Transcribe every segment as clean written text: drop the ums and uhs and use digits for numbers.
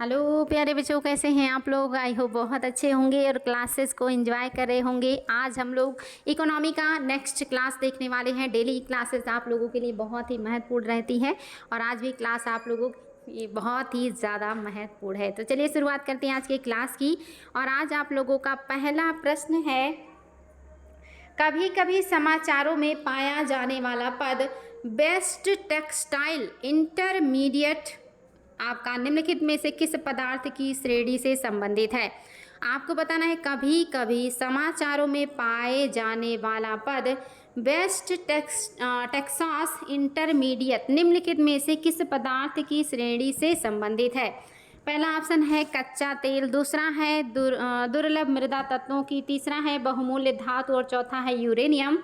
Hello प्यारे बच्चों, कैसे हैं आप लोग। आई होप बहुत अच्छे होंगे और क्लासेस को एंजॉय कर रहे होंगे। आज हम लोग इकोनॉमी का नेक्स्ट क्लास देखने वाले हैं। डेली क्लासेस आप लोगों के लिए बहुत ही महत्वपूर्ण रहती है और आज भी क्लास आप लोगों ये बहुत ही ज़्यादा महत्वपूर्ण है। तो चलिए शुरुआत करते हैं आज की क्लास की। और आज आप लोगों का पहला प्रश्न है, कभी कभी समाचारों में पाया जाने वाला पद बेस्ट टेक्सटाइल इंटरमीडिएट आपका निम्नलिखित में से किस पदार्थ की श्रेणी से संबंधित है। आपको बताना है कभी कभी समाचारों में पाए जाने वाला पद बेस्ट टेक्सास इंटरमीडिएट निम्नलिखित में से किस पदार्थ की श्रेणी से संबंधित है। पहला ऑप्शन है कच्चा तेल, दूसरा है दुर्लभ मृदा तत्वों की, तीसरा है बहुमूल्य धातु और चौथा है यूरेनियम।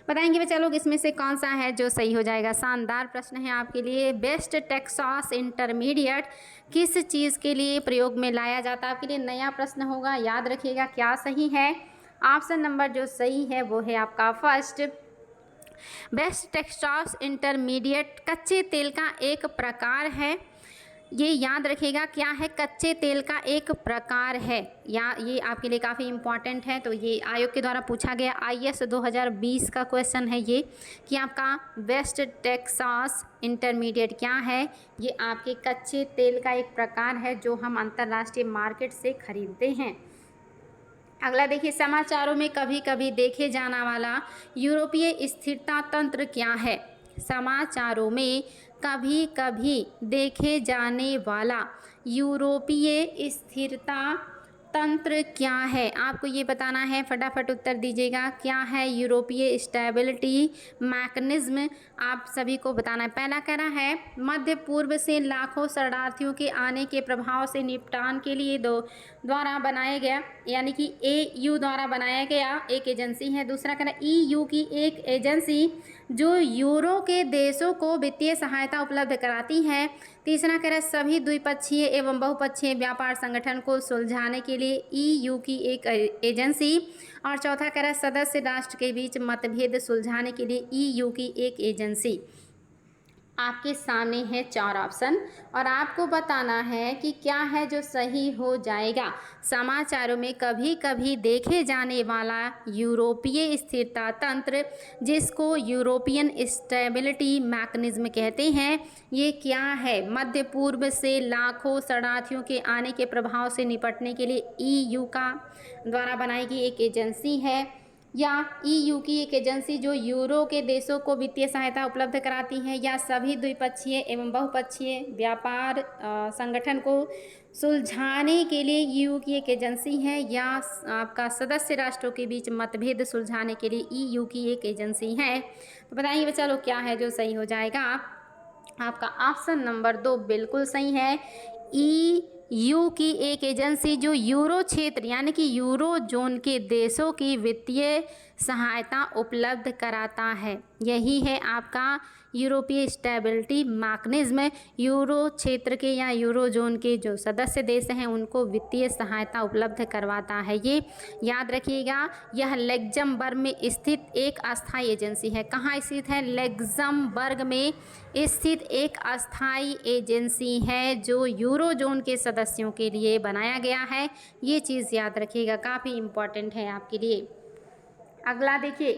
बताएंगे बच्चा लोग इसमें से कौन सा है जो सही हो जाएगा। शानदार प्रश्न है आपके लिए। बेस्ट टेक्सास इंटरमीडिएट किस चीज़ के लिए प्रयोग में लाया जाता है। आपके लिए नया प्रश्न होगा, याद रखिएगा क्या सही है। ऑप्शन नंबर जो सही है वो है आपका फर्स्ट। बेस्ट टेक्सास इंटरमीडिएट कच्चे तेल का एक प्रकार है। ये याद रखिएगा क्या है, कच्चे तेल का एक प्रकार है। या ये आपके लिए काफ़ी इम्पॉर्टेंट है। तो ये आयोग के द्वारा पूछा गया IS 2020 का क्वेश्चन है ये, कि आपका बेस्ट टेक्सास इंटरमीडिएट क्या है। ये आपके कच्चे तेल का एक प्रकार है जो हम अंतर्राष्ट्रीय मार्केट से खरीदते हैं। अगला देखिए, समाचारों में कभी कभी देखे जाने वाला यूरोपीय स्थिरता तंत्र क्या है। समाचारों में कभी कभी देखे जाने वाला यूरोपीय स्थिरता तंत्र क्या है। आपको ये बताना है, फटाफट उत्तर दीजिएगा क्या है यूरोपीय स्टेबिलिटी मैकेनिज्म। आप सभी को बताना है। पहला कह रहा है मध्य पूर्व से लाखों शरणार्थियों के आने के प्रभाव से निपटान के लिए द्वारा बनाया गया, यानी कि AU द्वारा बनाया गया एक एजेंसी है। दूसरा कह रहा है EU की एक एजेंसी जो यूरो के देशों को वित्तीय सहायता उपलब्ध कराती है। तीसरा कह रहा है सभी द्विपक्षीय एवं बहुपक्षीय व्यापार संगठन को सुलझाने के लिए EU की एक एजेंसी। और चौथा कह रहा है सदस्य राष्ट्र के बीच मतभेद सुलझाने के लिए EU की एक एजेंसी। आपके सामने है 4 ऑप्शन और आपको बताना है कि क्या है जो सही हो जाएगा। समाचारों में कभी कभी देखे जाने वाला यूरोपीय स्थिरता तंत्र, जिसको यूरोपियन स्टेबिलिटी मैकेनिज्म कहते हैं, ये क्या है। मध्य पूर्व से लाखों शरणार्थियों के आने के प्रभाव से निपटने के लिए EU का द्वारा बनाई गई एक एजेंसी है, या EU की एक एजेंसी जो यूरो के देशों को वित्तीय सहायता उपलब्ध कराती है, या सभी द्विपक्षीय एवं बहुपक्षीय व्यापार संगठन को सुलझाने के लिए EU की एक एजेंसी है, या आपका सदस्य राष्ट्रों के बीच मतभेद सुलझाने के लिए EU की एक एजेंसी है। तो बताइए बच्चा लोग क्या है जो सही हो जाएगा। आपका ऑप्शन नंबर 2 बिल्कुल सही है। EU की एक एजेंसी जो यूरो क्षेत्र यानी कि यूरो जोन के देशों की वित्तीय सहायता उपलब्ध कराता है, यही है आपका यूरोपीय स्टेबिलिटी मैकेनिज्म। यूरो क्षेत्र के या यूरो जोन के जो सदस्य देश हैं उनको वित्तीय सहायता उपलब्ध करवाता है। ये याद रखिएगा। यह लग्जमबर्ग में स्थित एक अस्थायी एजेंसी है। कहाँ स्थित है? लग्जमबर्ग में स्थित एक अस्थायी एजेंसी है जो यूरो जोन के सदस्यों के लिए बनाया गया है। ये चीज़ याद रखिएगा, काफ़ी इम्पॉर्टेंट है आपके लिए। अगला देखिए,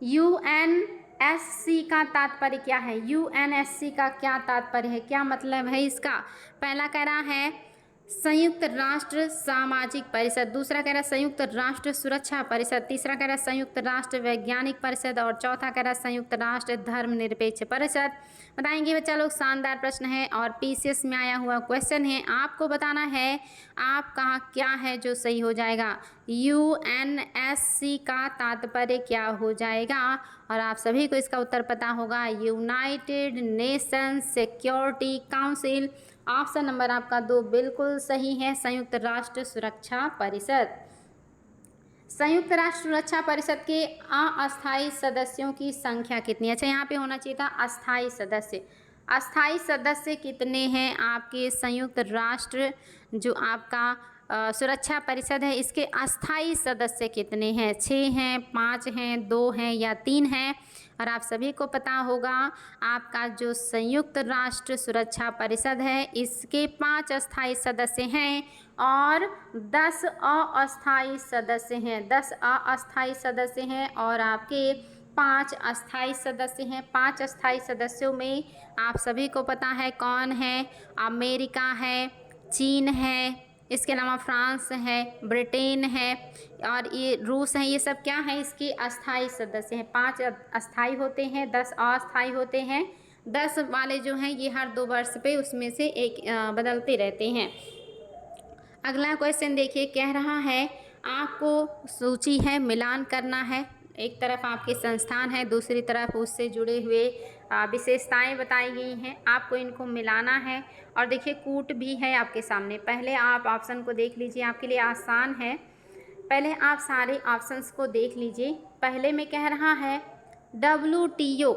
UNSC का तात्पर्य क्या है। UNSC का क्या तात्पर्य है, क्या मतलब है इसका। पहला कह रहा है संयुक्त राष्ट्र सामाजिक परिषद, दूसरा कह रहा है संयुक्त राष्ट्र सुरक्षा परिषद, तीसरा कह रहा है संयुक्त राष्ट्र वैज्ञानिक परिषद और चौथा कह रहा है संयुक्त राष्ट्र धर्मनिरपेक्ष परिषद। बताएंगे बच्चा लोग, शानदार प्रश्न है और PCS में आया हुआ क्वेश्चन है। आपको बताना है आप कहाँ क्या है जो सही हो जाएगा। UNSC का तात्पर्य क्या हो जाएगा और आप सभी को इसका उत्तर पता होगा, United Nations security council. Option number आपका 2 बिल्कुल सही है, संयुक्त राष्ट्र सुरक्षा परिषद। संयुक्त राष्ट्र सुरक्षा परिषद के अस्थायी सदस्यों की संख्या कितनी है। अच्छा, यहाँ पे होना चाहिए था अस्थायी सदस्य। अस्थायी सदस्य कितने हैं आपके संयुक्त राष्ट्र जो आपका सुरक्षा परिषद है, इसके अस्थायी सदस्य कितने हैं। 6 हैं, 5 हैं, 2 हैं या 3 हैं। और आप सभी को पता होगा आपका जो संयुक्त राष्ट्र सुरक्षा परिषद है इसके 5 अस्थायी सदस्य हैं और 10 अस्थायी सदस्य हैं। 10 अस्थायी सदस्य हैं और आपके 5 अस्थायी सदस्य हैं। 5 अस्थायी सदस्यों में आप सभी को पता है कौन है। अमेरिका है, चीन है, इसके अलावा फ्रांस है, ब्रिटेन है और ये रूस है। ये सब क्या है, इसके अस्थायी सदस्य हैं। 5 अस्थायी होते हैं, 10 अस्थायी होते हैं। 10 वाले जो हैं ये हर 2 वर्ष पे उसमें से एक बदलते रहते हैं। अगला क्वेश्चन देखिए, कह रहा है आपको सूची है मिलान करना है। एक तरफ आपके संस्थान है, दूसरी तरफ उससे जुड़े हुए विशेषताएं बताई गई हैं, आपको इनको मिलाना है। और देखिए कूट भी है आपके सामने। पहले आप ऑप्शन को देख लीजिए, आपके लिए आसान है। पहले आप सारे ऑप्शंस को देख लीजिए। पहले में कह रहा है WTO,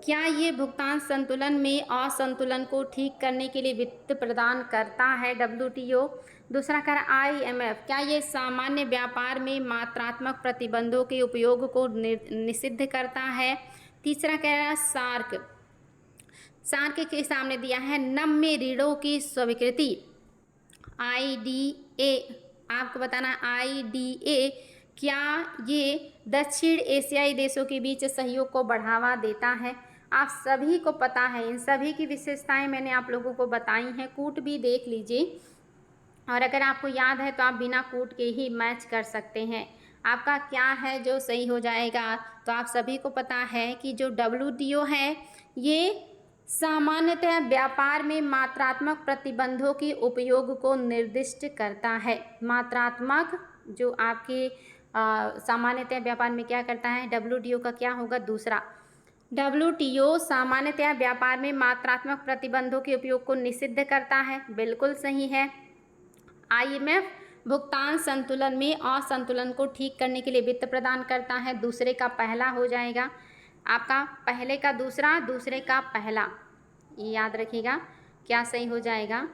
क्या ये भुगतान संतुलन में असंतुलन को ठीक करने के लिए वित्त प्रदान करता है WTO। दूसरा कह रहा IMF, क्या ये सामान्य व्यापार में मात्रात्मक प्रतिबंधों के उपयोग को निषिद्ध करता है। तीसरा कह रहा है सार्क के सामने दिया है नम्य ऋणों की स्वीकृति IDA, आपको बताना IDA क्या ये दक्षिण एशियाई देशों के बीच सहयोग को बढ़ावा देता है। आप सभी को पता है, इन सभी की विशेषताएं मैंने आप लोगों को बताई हैं। कूट भी देख लीजिए और अगर आपको याद है तो आप बिना कूट के ही मैच कर सकते हैं। आपका क्या है जो सही हो जाएगा। तो आप सभी को पता है कि जो WTO है ये सामान्यतः व्यापार में मात्रात्मक प्रतिबंधों के उपयोग को निर्दिष्ट करता है। मात्रात्मक जो आपके सामान्यतः व्यापार में क्या करता है, WTO का क्या होगा दूसरा। WTO सामान्यतः व्यापार में मात्रात्मक प्रतिबंधों के उपयोग को निषिद्ध करता है, बिल्कुल सही है। IMF भुगतान संतुलन में असंतुलन को ठीक करने के लिए वित्त प्रदान करता है, दूसरे का पहला हो जाएगा। आपका पहले का दूसरा, दूसरे का पहला, ये याद रखिएगा क्या सही हो जाएगा।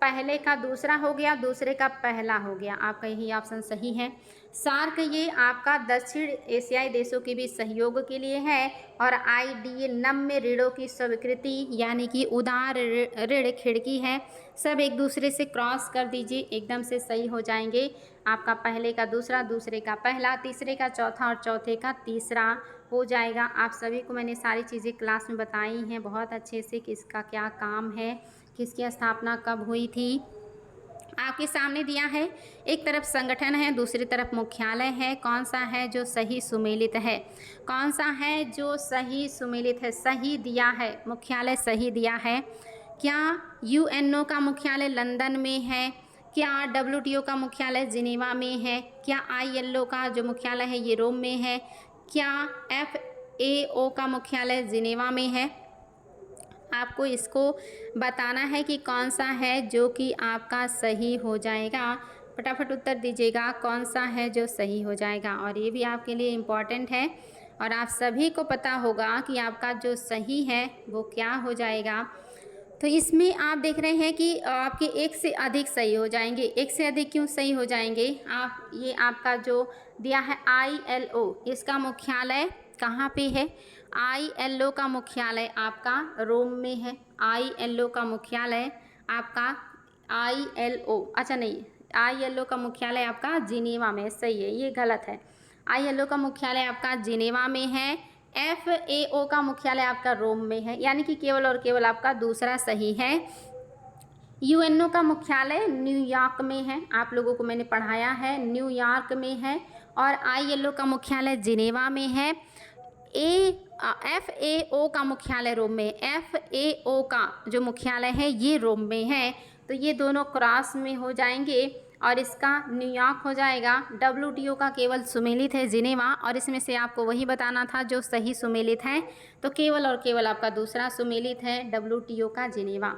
पहले का दूसरा हो गया, दूसरे का पहला हो गया, आपका यही ऑप्शन सही है। सार्क ये आपका दक्षिण एशियाई देशों के बीच सहयोग के लिए है और IDA नम्य ऋणों की स्वीकृति यानी कि उदार ऋण खिड़की है। सब एक दूसरे से क्रॉस कर दीजिए, एकदम से सही हो जाएंगे। आपका पहले का दूसरा, दूसरे का पहला, तीसरे का चौथा और चौथे का तीसरा हो जाएगा। आप सभी को मैंने सारी चीज़ें क्लास में बताई हैं बहुत अच्छे से, किसका क्या काम है, किसकी स्थापना कब हुई थी। आपके सामने दिया है, एक तरफ संगठन है, दूसरी तरफ मुख्यालय है। कौन सा है जो सही सुमेलित है, कौन सा है जो सही सुमेलित है। सही दिया है, मुख्यालय सही दिया है। क्या UNO का मुख्यालय लंदन में है, क्या WTO का मुख्यालय जिनेवा में है, क्या ILO का जो मुख्यालय है ये रोम में है, क्या FAO का मुख्यालय जिनेवा में है। आपको इसको बताना है कि कौन सा है जो कि आपका सही हो जाएगा। फटाफट उत्तर दीजिएगा कौन सा है जो सही हो जाएगा। और ये भी आपके लिए इम्पॉर्टेंट है और आप सभी को पता होगा कि आपका जो सही है वो क्या हो जाएगा। तो इसमें आप देख रहे हैं कि आपके एक से अधिक सही हो जाएंगे। एक से अधिक क्यों सही हो जाएंगे, आप ये आपका जो दिया है ILO, इसका मुख्यालय कहाँ पे है। ILO का मुख्यालय आपका रोम में है। ILO का मुख्यालय आपका अच्छा नहीं, ILO का मुख्यालय आपका जिनेवा में, सही है, ये गलत है। ILO का मुख्यालय आपका जिनेवा में है। FAO का मुख्यालय आपका रोम में है, यानी कि केवल और केवल आपका दूसरा सही है। UNO का मुख्यालय न्यूयॉर्क में है, आप लोगों को मैंने पढ़ाया है, न्यूयॉर्क में है। और ILO का मुख्यालय जिनेवा में है। FAO का मुख्यालय रोम में, FAO का जो मुख्यालय है ये रोम में है। तो ये दोनों क्रॉस में हो जाएंगे और इसका न्यूयॉर्क हो जाएगा। WTO का केवल सुमेलित है जिनेवा, और इसमें से आपको वही बताना था जो सही सुमेलित है। तो केवल और केवल आपका दूसरा सुमेलित है WTO का जिनेवा।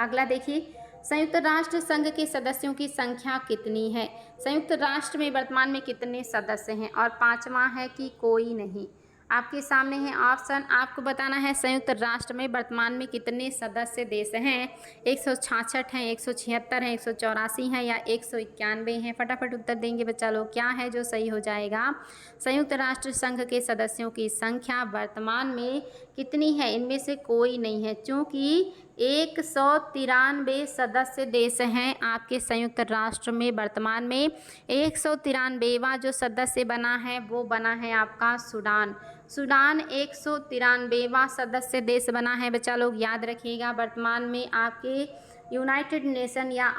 अगला देखिए, संयुक्त राष्ट्र संघ के सदस्यों की संख्या कितनी है। संयुक्त राष्ट्र में वर्तमान में कितने सदस्य हैं, और पांचवा है कि कोई नहीं। आपके सामने है ऑप्शन। आपको बताना है संयुक्त राष्ट्र में वर्तमान में कितने सदस्य देश हैं। 166 हैं, 176 हैं, 184 हैं या 191 हैं। फटाफट उत्तर देंगे बच्चा लोग, क्या है जो सही हो जाएगा। संयुक्त राष्ट्र संघ के सदस्यों की संख्या वर्तमान में कितनी है, इनमें से कोई नहीं है, क्योंकि 193 सदस्य देश हैं आपके संयुक्त राष्ट्र में। वर्तमान में 193वां जो सदस्य बना है वो बना है आपका सूडान। सूडान 193वां सदस्य देश बना है बच्चा लोग, याद रखिएगा। वर्तमान में आपके यूनाइटेड नेशन या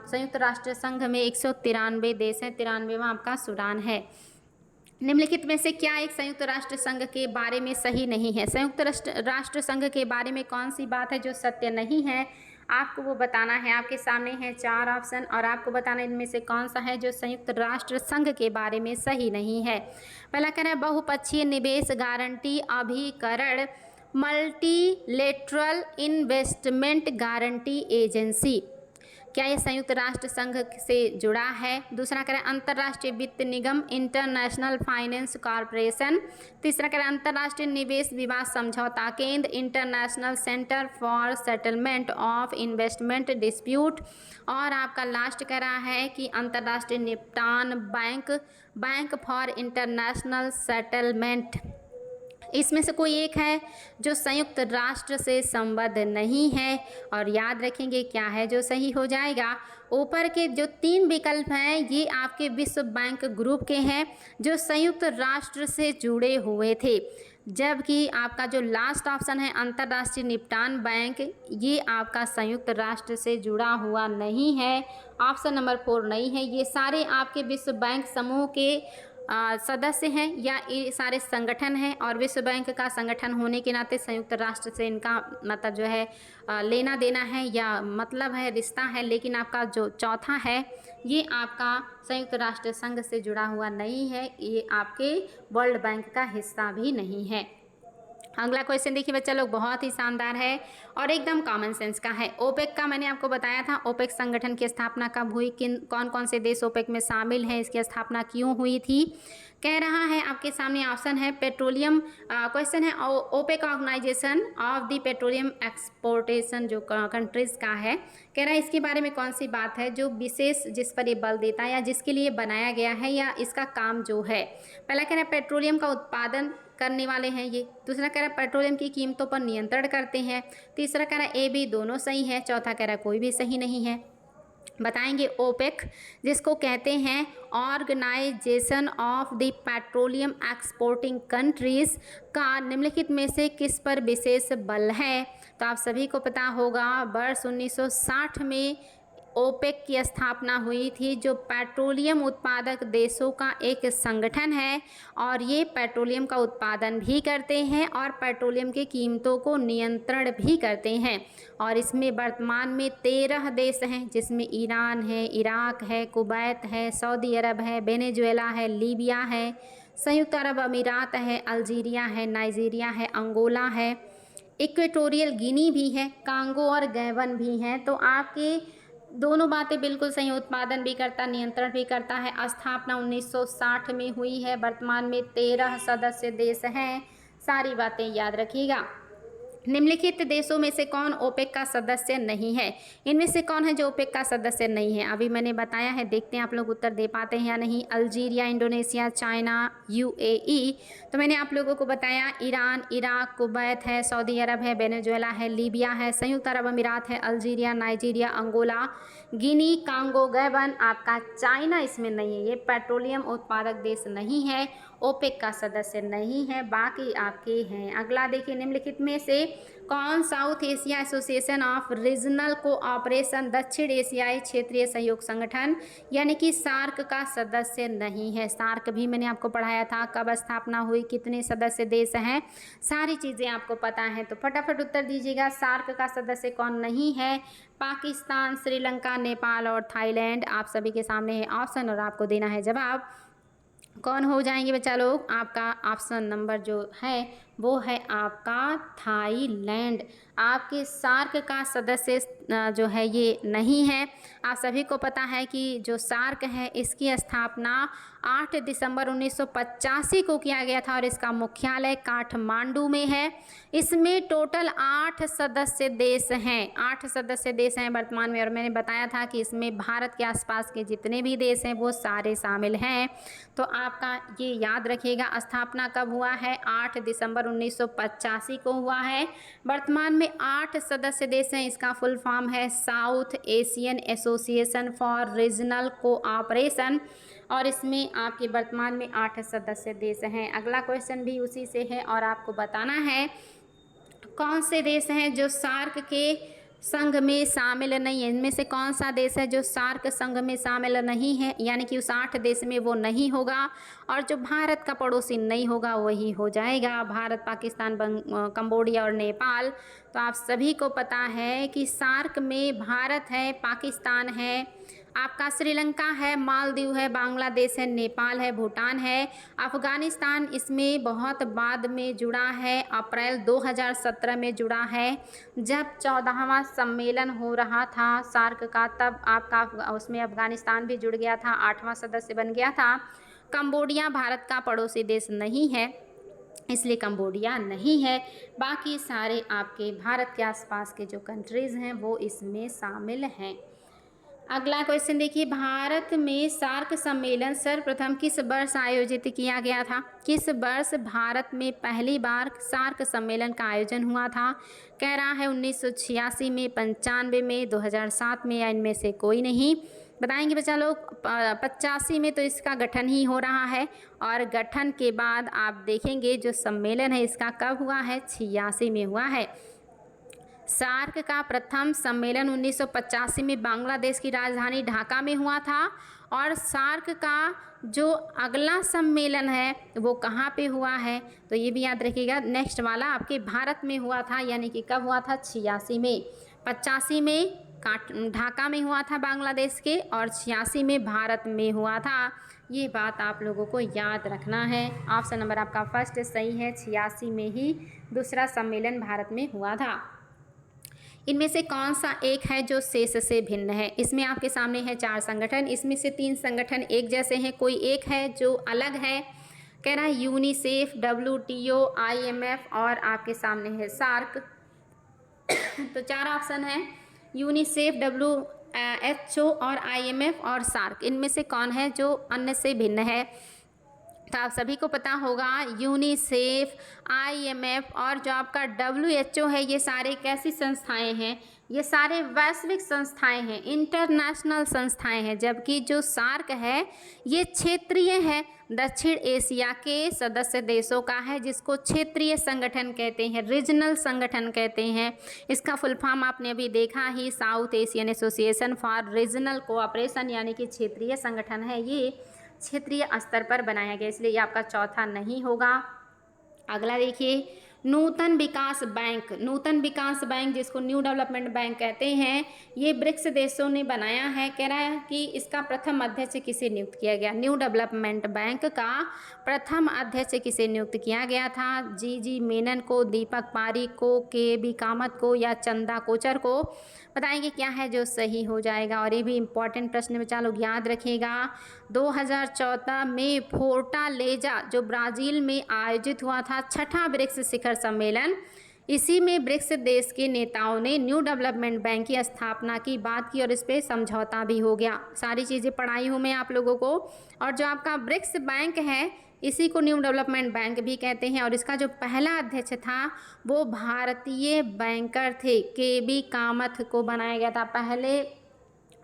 संयुक्त राष्ट्र संघ में 193 देश हैं, 93वां आपका सूडान है। निम्नलिखित में से क्या एक संयुक्त राष्ट्र संघ के बारे में सही नहीं है। संयुक्त राष्ट्र संघ के बारे में कौन सी बात है जो सत्य नहीं है, आपको वो बताना है। आपके सामने हैं 4 ऑप्शन और आपको बताना है इनमें से कौन सा है जो संयुक्त राष्ट्र संघ के बारे में सही नहीं है। पहला कह रहा है बहुपक्षीय निवेश गारंटी अभिकरण, मल्टीलेटरल इन्वेस्टमेंट गारंटी एजेंसी, क्या ये संयुक्त राष्ट्र संघ से जुड़ा है। दूसरा कह रहा है अंतर्राष्ट्रीय वित्त निगम, इंटरनेशनल फाइनेंस कॉरपोरेशन। तीसरा कह रहा है अंतर्राष्ट्रीय निवेश विवाद समझौता केंद्र, international centre for settlement of investment dispute. और आपका लास्ट कह रहा है कि अंतर्राष्ट्रीय निपटान bank, bank for international settlement. इसमें से कोई एक है जो संयुक्त राष्ट्र से संबद्ध नहीं है, और याद रखेंगे क्या है जो सही हो जाएगा। ऊपर के जो 3 विकल्प हैं ये आपके विश्व बैंक ग्रुप के हैं जो संयुक्त राष्ट्र से जुड़े हुए थे, जबकि आपका जो लास्ट ऑप्शन है अंतर्राष्ट्रीय निपटान बैंक, ये आपका संयुक्त राष्ट्र से जुड़ा हुआ नहीं है। ऑप्शन नंबर 4 नहीं है। ये सारे आपके विश्व बैंक समूह के सदस्य हैं या ये सारे संगठन हैं, और विश्व बैंक का संगठन होने के नाते संयुक्त राष्ट्र से इनका मतलब जो है लेना देना है या मतलब है, रिश्ता है। लेकिन आपका जो चौथा है ये आपका संयुक्त राष्ट्र संघ से जुड़ा हुआ नहीं है, ये आपके वर्ल्ड बैंक का हिस्सा भी नहीं है। अगला क्वेश्चन देखिए बच्चा लोग, बहुत ही शानदार है और एकदम कॉमन सेंस का है। ओपेक का मैंने आपको बताया था, ओपेक संगठन की स्थापना कब हुई, किन कौन कौन से देश ओपेक में शामिल हैं, इसकी स्थापना क्यों हुई थी। कह रहा है आपके सामने ऑप्शन है पेट्रोलियम, क्वेश्चन है OPEC organisation of the petroleum exportation जो कंट्रीज़ का है। कह रहा है इसके बारे में कौन सी बात है जो विशेष जिस पर ये बल देता है या जिसके लिए बनाया गया है या इसका काम जो है। पहला कह रहा है पेट्रोलियम का उत्पादन करने वाले हैं ये। दूसरा कह रहा है पेट्रोलियम की कीमतों पर नियंत्रण करते हैं। तीसरा कह रहा है ए बी दोनों सही है। चौथा कह रहा है कोई भी सही नहीं है। बताएंगे ओपेक जिसको कहते हैं organisation of the petroleum exporting countries का निम्नलिखित में से किस पर विशेष बल है। तो आप सभी को पता होगा वर्ष 1960 में ओपेक की स्थापना हुई थी, जो पेट्रोलियम उत्पादक देशों का एक संगठन है और ये पेट्रोलियम का उत्पादन भी करते हैं और पेट्रोलियम की कीमतों को नियंत्रण भी करते हैं। और इसमें वर्तमान में 13 देश हैं, जिसमें ईरान है, इराक है, कुवैत है, सऊदी अरब है, वेनेजुएला है, लीबिया है, संयुक्त अरब अमीरात है, अल्जीरिया है, नाइजीरिया है, अंगोला है, इक्वेटोरियल गिनी भी है, कांगो और गैबन भी हैं। तो आपके दोनों बातें बिल्कुल सही, उत्पादन भी करता, नियंत्रण भी करता है। स्थापना 1960 में हुई है। वर्तमान में 13 सदस्य देश हैं। सारी बातें याद रखिएगा। निम्नलिखित देशों में से कौन ओपेक का सदस्य नहीं है। इनमें से कौन है जो ओपेक का सदस्य नहीं है, अभी मैंने बताया है, देखते हैं आप लोग उत्तर दे पाते हैं या नहीं। Algeria, Indonesia, China, UAE. तो मैंने आप लोगों को बताया ईरान, इराक, कुवैत है, सऊदी अरब है, वेनेजुएला है, लीबिया है, संयुक्त अरब अमीरात है, अल्जीरिया, नाइजीरिया, अंगोला, गिनी, कांगो, गैबन। आपका चाइना इसमें नहीं है, ये पेट्रोलियम उत्पादक देश नहीं है, ओपेक का सदस्य नहीं है, बाकी आपके हैं। अगला देखिए, निम्नलिखित में से कौन south Asia association of regional cooperation, दक्षिण एशियाई क्षेत्रीय सहयोग संगठन यानी कि सार्क का सदस्य नहीं है। सार्क भी मैंने आपको पढ़ाया था, कब स्थापना हुई, कितने सदस्य देश हैं, सारी चीज़ें आपको पता हैं। तो फटाफट उत्तर दीजिएगा, सार्क का सदस्य कौन नहीं है। पाकिस्तान, श्रीलंका, नेपाल और थाईलैंड। आप सभी के सामने है ऑप्शन और आपको देना है जवाब। कौन हो जाएंगे बच्चा लोग, आपका ऑप्शन नंबर जो है वो है आपका थाईलैंड। आपके सार्क का सदस्य जो है ये नहीं है। आप सभी को पता है कि जो सार्क है इसकी स्थापना 8 दिसंबर 1985 को किया गया था और इसका मुख्यालय काठमांडू में है। इसमें टोटल 8 सदस्य देश हैं, 8 सदस्य देश हैं वर्तमान में, और मैंने बताया था कि इसमें भारत के आसपास के जितने भी देश हैं वो सारे शामिल हैं। तो आपका ये याद रखिएगा, स्थापना कब हुआ है? 8 दिसंबर 1985 को हुआ है। वर्तमान में 8 सदस्य देश हैं। इसका फुल फॉर्म है south Asian Association for Regional cooperation, और इसमें आपके वर्तमान में 8 सदस्य देश हैं। अगला क्वेश्चन भी उसी से है और आपको बताना है कौन से देश हैं जो सार्क के संघ में शामिल नहीं है। इनमें से कौन सा देश है जो सार्क संघ में शामिल नहीं है, यानी कि उस 8 देश में वो नहीं होगा, और जो भारत का पड़ोसी नहीं होगा वही हो जाएगा भारत, पाकिस्तान, कंबोडिया और नेपाल। तो आप सभी को पता है कि सार्क में भारत है, पाकिस्तान है, आपका श्रीलंका है, मालदीव है, बांग्लादेश है, नेपाल है, भूटान है, अफ़गानिस्तान इसमें बहुत बाद में जुड़ा है, अप्रैल 2017 में जुड़ा है। जब 14वां सम्मेलन हो रहा था सार्क का, तब आपका उसमें अफ़गानिस्तान भी जुड़ गया था, 8वां सदस्य बन गया था। कंबोडिया भारत का पड़ोसी देश नहीं है, इसलिए कंबोडिया नहीं है। बाकी सारे आपके भारत के आसपास के जो कंट्रीज़ हैं वो इसमें शामिल हैं। अगला क्वेश्चन देखिए, भारत में सार्क सम्मेलन सर्वप्रथम किस वर्ष आयोजित किया गया था? किस वर्ष भारत में पहली बार सार्क सम्मेलन का आयोजन हुआ था? कह रहा है 1986 में, 95 में, 2007 में, या इनमें से कोई नहीं। बताएंगे बच्चा लोग। 85 में तो इसका गठन ही हो रहा है, और गठन के बाद आप देखेंगे जो सम्मेलन है इसका कब हुआ है? 86 में हुआ है। सार्क का प्रथम सम्मेलन 1985 में बांग्लादेश की राजधानी ढाका में हुआ था, और सार्क का जो अगला सम्मेलन है वो कहाँ पे हुआ है? तो ये भी याद रखिएगा, नेक्स्ट वाला आपके भारत में हुआ था, यानी कि कब हुआ था? 86 में। 85 में ढाका में हुआ था बांग्लादेश के, और 86 में भारत में हुआ था। ये बात आप लोगों को याद रखना है। ऑप्शन नंबर आपका फर्स्ट सही है, 86 में ही दूसरा सम्मेलन भारत में हुआ था। इनमें से कौन सा एक है जो शेष से भिन्न है? इसमें आपके सामने है 4 संगठन, इसमें से 3 संगठन एक जैसे हैं, कोई एक है जो अलग है। कह रहा है यूनिसेफ, WTO, IMF और आपके सामने है सार्क। तो 4 ऑप्शन है, यूनिसेफ, WHO और IMF और सार्क। इनमें से कौन है जो अन्य से भिन्न है? तो आप सभी को पता होगा यूनिसेफ, IMF और जो आपका WHO है, ये सारे कैसी संस्थाएं हैं? ये सारे वैश्विक संस्थाएं हैं, इंटरनेशनल संस्थाएं हैं। जबकि जो सार्क है ये क्षेत्रीय है, दक्षिण एशिया के सदस्य देशों का है, जिसको क्षेत्रीय संगठन कहते हैं, रीजनल संगठन कहते हैं। इसका फुल फॉर्म आपने अभी देखा ही, South Asian Association for Regional Cooperation, यानी कि क्षेत्रीय संगठन है। ये क्षेत्रीय स्तर पर बनाया गया, इसलिए ये आपका चौथा नहीं होगा। अगला देखिए, नूतन विकास बैंक। नूतन विकास बैंक जिसको न्यू डेवलपमेंट बैंक कहते हैं, ये ब्रिक्स देशों ने बनाया है। कह रहा है कि इसका प्रथम अध्यक्ष किसे नियुक्त किया गया? न्यू डेवलपमेंट बैंक का प्रथम अध्यक्ष किसे नियुक्त किया गया था? जी मेनन को, दीपक पारिक को, के बी कामत को, या चंदा कोचर को? बताएंगे क्या है जो सही हो जाएगा। और ये भी इम्पॉर्टेंट प्रश्न बच्चा लोग याद रखिएगा। 2014 में फोर्टालेजा जो ब्राज़ील में आयोजित हुआ था 6ठा ब्रिक्स शिखर सम्मेलन, इसी में ब्रिक्स देश के नेताओं ने न्यू डेवलपमेंट बैंक की स्थापना की बात की, और इस पर समझौता भी हो गया। सारी चीज़ें पढ़ाई हूँ मैं आप लोगों को। और जो आपका ब्रिक्स बैंक है इसी को न्यू डेवलपमेंट बैंक भी कहते हैं, और इसका जो पहला अध्यक्ष था वो भारतीय बैंकर थे, के बी कामत को बनाया गया था। पहले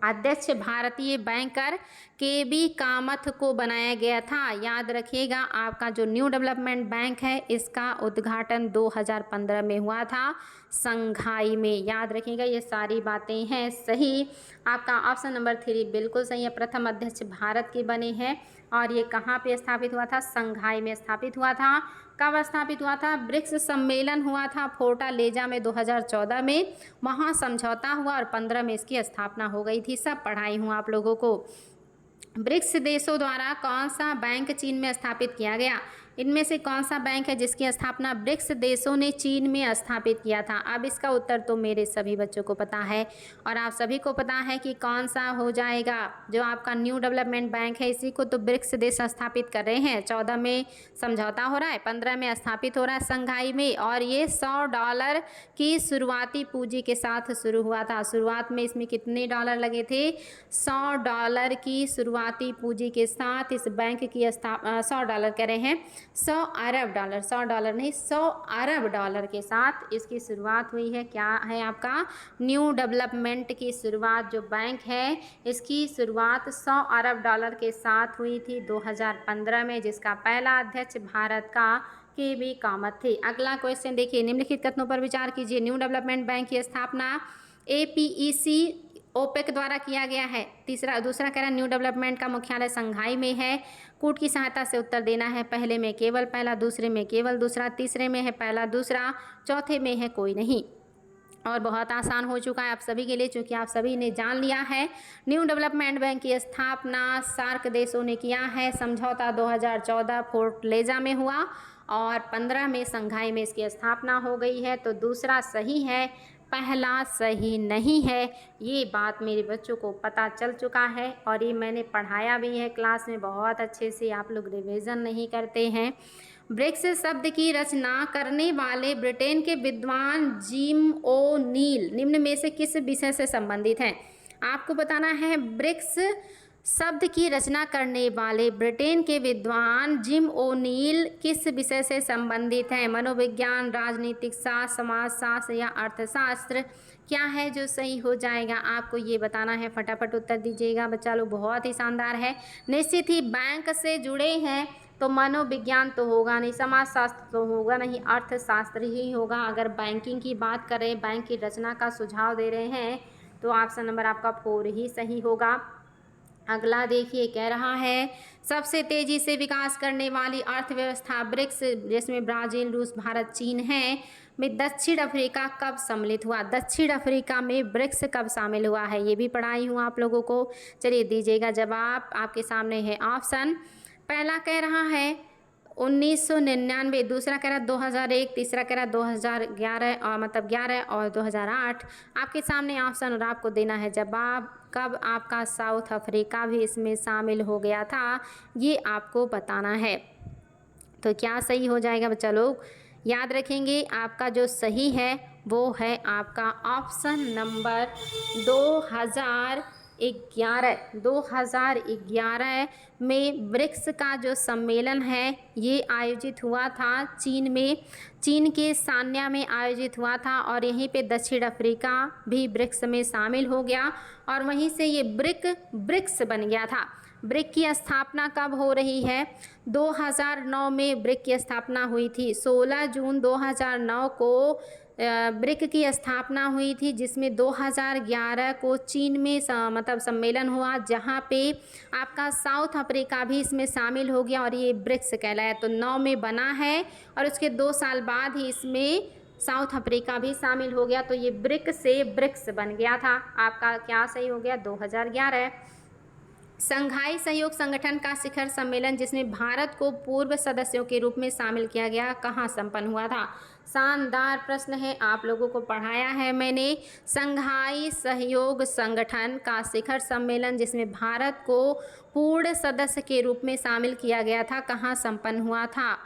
अध्यक्ष भारतीय बैंकर के बी कामत को बनाया गया था। याद रखिएगा, आपका जो न्यू डेवलपमेंट बैंक है इसका उद्घाटन 2015 में हुआ था संघाई में। याद रखिएगा, ये सारी बातें हैं सही। आपका ऑप्शन नंबर 3 बिल्कुल सही है। प्रथम अध्यक्ष भारत के बने हैं, और ये कहाँ पे स्थापित हुआ था? संघाई में स्थापित हुआ था। कब स्थापित हुआ था? ब्रिक्स सम्मेलन हुआ था फोर्टालेजा में 2014 में, वहाँ समझौता हुआ और 15 में इसकी स्थापना हो गई थी। सब पढ़ाई हूँ आप लोगों को। ब्रिक्स देशों द्वारा कौन सा बैंक चीन में स्थापित किया गया? इनमें से कौन सा बैंक है जिसकी स्थापना ब्रिक्स देशों ने चीन में स्थापित किया था? अब इसका उत्तर तो मेरे सभी बच्चों को पता है और आप सभी को पता है कि कौन सा हो जाएगा। जो आपका न्यू डेवलपमेंट बैंक है, इसी को तो ब्रिक्स देश स्थापित कर रहे हैं। 14 में समझौता हो रहा है, 15 में स्थापित हो रहा है संघाई में, और ये $100 की शुरुआती पूंजी के साथ शुरू हुआ था। शुरुआत में इसमें कितने डॉलर लगे थे? $100 की शुरुआती पूंजी के साथ इस बैंक की $100 कह रहे हैं, $100 अरब, $100 नहीं, $100 के साथ इसकी शुरुआत हुई है। क्या है आपका? न्यू डेवलपमेंट की शुरुआत जो बैंक है, इसकी शुरुआत $100 अरब के साथ हुई थी 2015 में, जिसका पहला अध्यक्ष भारत का के.वी. कामत थे। अगला क्वेश्चन देखिए, निम्नलिखित कथनों पर विचार कीजिए। न्यू डेवलपमेंट बैंक की स्थापना APEC ओपेक द्वारा किया गया है। दूसरा कह रहा है न्यू डेवलपमेंट का मुख्यालय संघाई में है। कूट की सहायता से उत्तर देना है। पहले में केवल पहला, दूसरे में केवल दूसरा, तीसरे में है पहला दूसरा, चौथे में है कोई नहीं। और बहुत आसान हो चुका है आप सभी के लिए, क्योंकि आप सभी ने जान लिया है। न्यू डेवलपमेंट बैंक की स्थापना सार्क देशों ने किया है। समझौता 2014 फोर्ट लेजा में हुआ और 15 में संघाई में इसकी स्थापना हो गई है। तो दूसरा सही है, पहला सही नहीं है। ये बात मेरे बच्चों को पता चल चुका है और ये मैंने पढ़ाया भी है क्लास में बहुत अच्छे से। आप लोग रिवीजन नहीं करते हैं। ब्रिक्स शब्द की रचना करने वाले ब्रिटेन के विद्वान जिम ओ नील निम्न में से किस विषय से संबंधित हैं? आपको बताना है ब्रिक्स शब्द की रचना करने वाले ब्रिटेन के विद्वान जिम ओ नील किस विषय से संबंधित हैं? मनोविज्ञान, राजनीतिक शास्त्र, समाजशास्त्र या अर्थशास्त्र? क्या है जो सही हो जाएगा, आपको ये बताना है। फटाफट उत्तर दीजिएगा बच्चा लोग, बहुत ही शानदार है। निश्चित ही बैंक से जुड़े हैं तो मनोविज्ञान तो होगा नहीं, समाजशास्त्र तो होगा नहीं, अर्थशास्त्र ही होगा। अगर बैंकिंग की बात करें, बैंक की रचना का सुझाव दे रहे हैं, तो ऑप्शन नंबर आपका 4 ही सही होगा। अगला देखिए, कह रहा है सबसे तेजी से विकास करने वाली अर्थव्यवस्था ब्रिक्स, जिसमें ब्राज़ील, रूस, भारत, चीन है, में दक्षिण अफ्रीका कब सम्मिलित हुआ? दक्षिण अफ्रीका में ब्रिक्स कब शामिल हुआ है? ये भी पढ़ाई हूँ आप लोगों को। चलिए दीजिएगा जवाब, आपके सामने है ऑप्शन। पहला कह रहा है 1999, दूसरा कह रहा है 2001, तीसरा कह रहा है 2011 और मतलब 11 और 2008। आपके सामने ऑप्शन और आपको देना है जवाब। कब आपका साउथ अफ्रीका भी इसमें शामिल हो गया था, ये आपको बताना है। तो क्या सही हो जाएगा बच्चा लोग? याद रखेंगे, आपका जो सही है वो है आपका ऑप्शन नंबर 2011 में ब्रिक्स का जो सम्मेलन है ये आयोजित हुआ था चीन में, चीन के सान्या में आयोजित हुआ था और यहीं पे दक्षिण अफ्रीका भी ब्रिक्स में शामिल हो गया और वहीं से ये ब्रिक्स बन गया था। ब्रिक की स्थापना कब हो रही है? 2009 में ब्रिक की स्थापना हुई थी। 16 जून 2009 को ब्रिक की स्थापना हुई थी, जिसमें 2011 को चीन में मतलब सम्मेलन हुआ, जहां पे आपका साउथ अफ्रीका भी इसमें शामिल हो गया और ये ब्रिक्स कहलाया। तो 9 में बना है और उसके 2 साल बाद ही इसमें साउथ अफ्रीका भी शामिल हो गया, तो ये ब्रिक से ब्रिक्स बन गया था। आपका क्या सही हो गया? 2011। संघाई सहयोग संगठन का शिखर सम्मेलन, जिसमें भारत को पूर्व सदस्यों के रूप में शामिल किया गया, कहाँ संपन्न हुआ था? शानदार प्रश्न है, आप लोगों को पढ़ाया है मैंने। संघाई सहयोग संगठन का शिखर सम्मेलन, जिसमें भारत को पूर्ण सदस्य के रूप में शामिल किया गया था, कहाँ संपन्न हुआ था?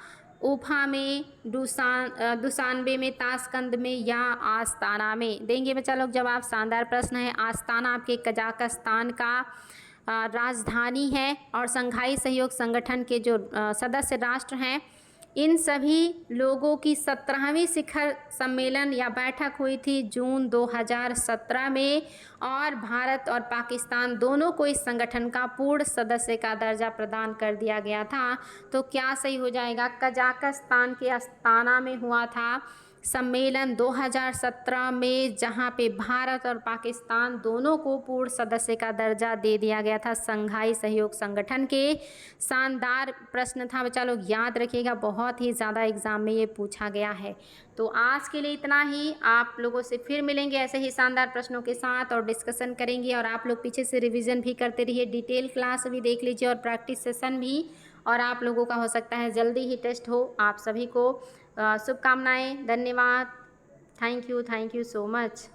उफा में, दुशानबे में, ताशकंद में या आस्ताना में? देंगे बच्चा लोग जवाब। शानदार प्रश्न है। आस्ताना आपके कजाकिस्तान का राजधानी है और संघाई सहयोग संगठन के जो सदस्य राष्ट्र हैं, इन सभी लोगों की 17वीं शिखर सम्मेलन या बैठक हुई थी जून 2017 में और भारत और पाकिस्तान दोनों को इस संगठन का पूर्ण सदस्य का दर्जा प्रदान कर दिया गया था। तो क्या सही हो जाएगा? कजाकिस्तान के अस्ताना में हुआ था सम्मेलन 2017 में, जहां पे भारत और पाकिस्तान दोनों को पूर्ण सदस्य का दर्जा दे दिया गया था संघाई सहयोग संगठन के। शानदार प्रश्न था बच्चा लोग, याद रखिएगा, बहुत ही ज़्यादा एग्जाम में ये पूछा गया है। तो आज के लिए इतना ही। आप लोगों से फिर मिलेंगे ऐसे ही शानदार प्रश्नों के साथ और डिस्कशन करेंगे। और आप लोग पीछे से रिवीजन भी करते रहिए, डिटेल क्लास भी देख लीजिए और प्रैक्टिस सेशन भी। और आप लोगों का हो सकता है जल्दी ही टेस्ट हो। आप सभी को शुभकामनाएँ, धन्यवाद, थैंक यू सो मच।